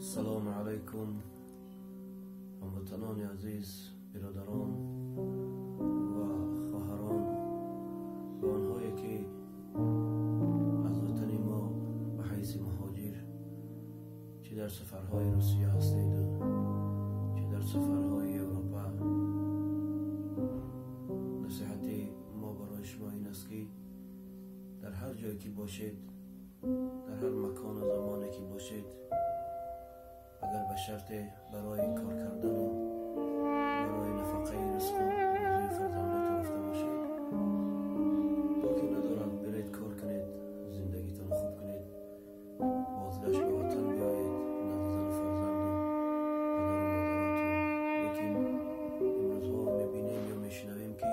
السلام علیکم هموطنان عزیز، برادران و خواهران و آنهایی که از وطن ما به حیث مهاجر چه در سفرهای روسیه هستید و چه در سفرهای اروپا، نصیحت ما برای شما این است که در هر جایی که باشید، در هر مکان و زمانی که باشید، اگر به شرط برای کار کردن و برای نفقه رزق و روزی فرزنداتون رفته باشید، باکی ندارد برید کار کنید، زندگیتون خوب کنید، بازگشت به وطن بیایید، نزد زن و فرزند و پدر و مادراتون. لیکن امروزها میبینیم یا میشنویم که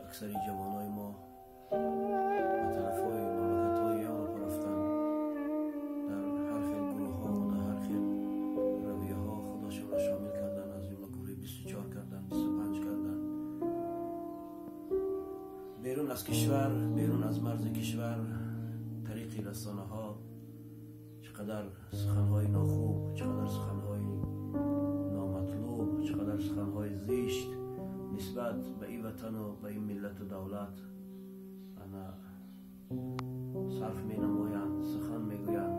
اکثر جوانای ما به طرفهای مملکت‌های اروپا رفتن، در هر خیل گروه ها و در هر خیل رویه ها خودشون را شامل کردن، از جمله گروه 24 کردن، 25 کردن. بیرون از کشور، بیرون از مرز کشور، طریق رسانه ها چقدر سخنهای ناخوب، چقدر سخنهای نامطلوب، چقدر سخنهای زشت نسبت به این وطن و به این ملت و دولت صرف می نمایند، سخن می گویند.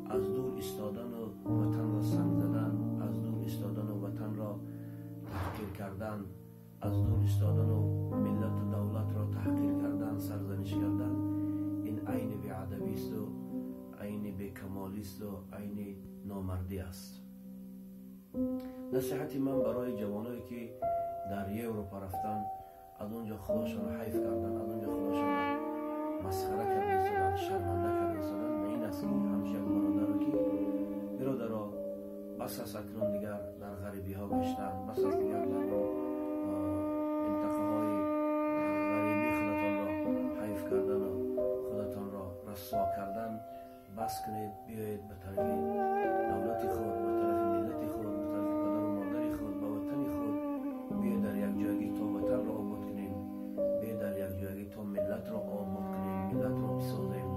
از دور ایستادن و وطن را سنگ زدن، از دور ایستادن و وطن را تحقیر کردن، از دور ایستادن و ملت و دولت را تحقیر کردن، سرزنش کردن، این عین بی‌ادبی است و عین بی‌کمالی است و عین نامردی است. نصیحت من برای جوانایی که در اروپا رفتن، از اونجا خودشان را حیف کردن، از اونجا خودشان را مسخره کرده شدن، شرمنده کرده شدن، به این است که همیشه برادر که برادرها بس است اکنون دیگر در غریبی ها گشتن، بس است دیگر در منطقه های غریبی خودتان را حیف کردن و خودتان را رسوا کردن. بس کنید، بیایید به طرف دولت خود، به طرف ملت خود، به طرف پدر و مادر خود، به وطن خود. بیایید در یک جایی تا وطن را آباد کنیم، بیایید در یک جایی تا ملت را آباد کنیم، ملت را بسازیم،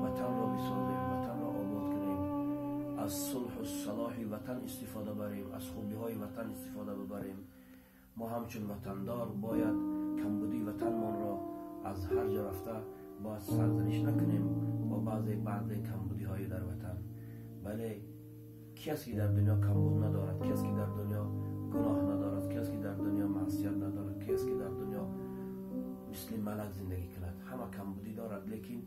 وطن را بسازیم، وطن را آباد کنیم، از صلح و صلاح وطن استفاده بریم، از خوبی های وطن استفاده ببریم. ما همچون وطندار باید کمبودی وطنمان را از هر جا رفته باید سرزنش نکنیم با بعضی کمبودی های در وطن. بله، کسی در دنیا کمبود ندارد، کسی که در دنیا گناه ندارد، کسی که در دنیا معصیت ندارد، کسی که در دنیا مثل ملک زندگی کند. همه کمبودی دارد، لیکن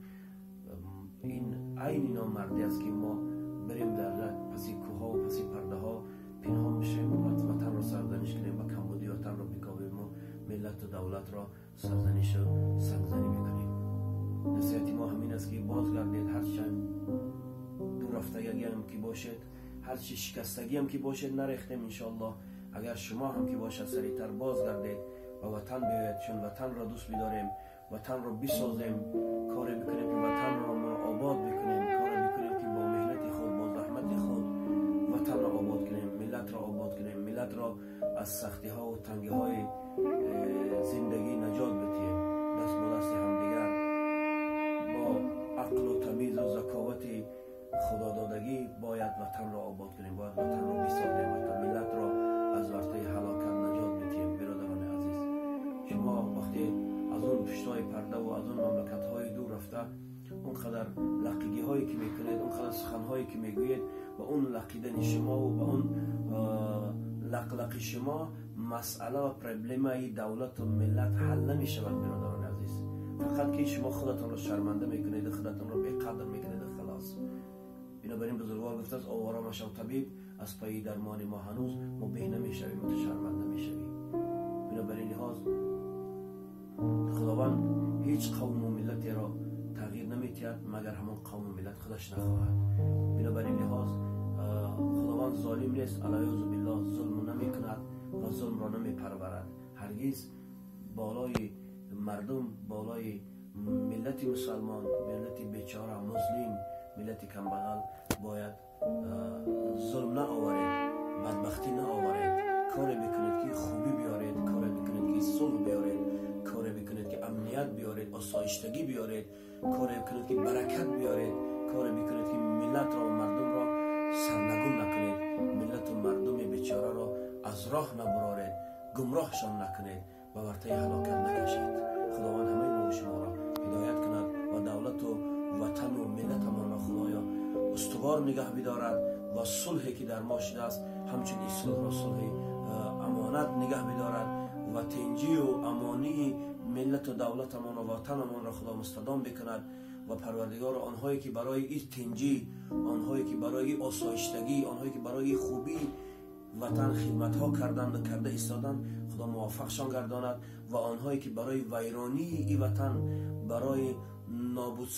این عین نامردی است که ما بریم در پسی کوه ها و پسی پرده ها پنهان بشیم و وطن را سرزنش کنیم و کمبودی وطن را بکاویم و ملت و دولت را سرزنش و سنگزنی بکنیم. نصیحت ما همین است که بازگردید، هرچند دور رفتگی هم که باشد، هر چی شکستگی هم که باشد، نریختیم انشاءالله. اگر شما هم که باشد سریعتر بازگردید و وطن بیایید، چون وطن را دوست بداریم، وطن را بسازیم، کاری بکنیم که وطن را آباد بکنیم، کاری بکنیم که با مهنت خود، با زحمت خود وطن را آباد کنیم، ملت را آباد کنیم، ملت را از سختی ها و تنگی های زندگی نجات بدهیم. دست با دست همدیگر با عقل و تمیز و ذکاوت خدادادگی باید وطن را آباد کنیم، باید وطن را بسازیم، وطن ملت را از ورطه هلاکت نجات بدهیم. برادران عزیز، شما وقتی از اون پشتای پرده و از اون مملکت های دور رفته، اونقدر لقیگی هایی که میکنید، اونقدر سخن هایی که میگویید، و اون لقیدن شما و با اون لقلقی شما مسئله و پرابلم دولت و ملت حل نمی شود. برادران عزیز، فقط که شما خودتان را شرمنده میکنید، خودتان را بی‌قدر میکنید، خلاص. بنابراین بزرگوار گفته است آواره مشو طبیب، از پای درمان ما هنوز مبه نمیشویم، شرمنده میشویم. بنابراین لحاظ خداوند هیچ قوم و ملتی را تغییر نمیتید مگر همون قوم و ملت خودش نخواهد. بنابراین لحاظ خداوند ظالم نیست، علیاذ بالله ظلم نمیکند و ظلم را نمیپرورد. هرگز بالای مردم، بالای ملت مسلمان، ملت بیچاره مسلم، ملت کمبغل باید ظلم نآورید، بدبختی نآورید. کاری بکنید که خوبی بیارید، کاری بکنید که صلح بیارید، کاری بکنید که امنیت بیارید، آسایشتگی بیارید، کاری بکنید که برکت بیارید، کاری بکنید که ملت را و مردم را سرنگون نکنید، ملت و مردم بیچاره را از راه نبرارید، گمراهشان نکنید و ورطه هلاکت نکشید. خداوند همه ما و شما را هدایت کند و دولت و وطن و ملتمان را خدایا استوار نگه بدارد و صلحی که در ما شده است همچنین صلح را صلح امانت نگه بدارد و تنجی و امانی ملت و دولتمان و وطنمان را خدا مستدام بکند و پروردگار آنهایی که برای این تنجی، آنهایی که برای آسایشتگی، آنهایی که برای خوبی وطن خدمت ها کردند و کرده ایستادند خدا موفقشان گرداند و آنهایی که برای ویرانی این وطن، برای نابود ساختن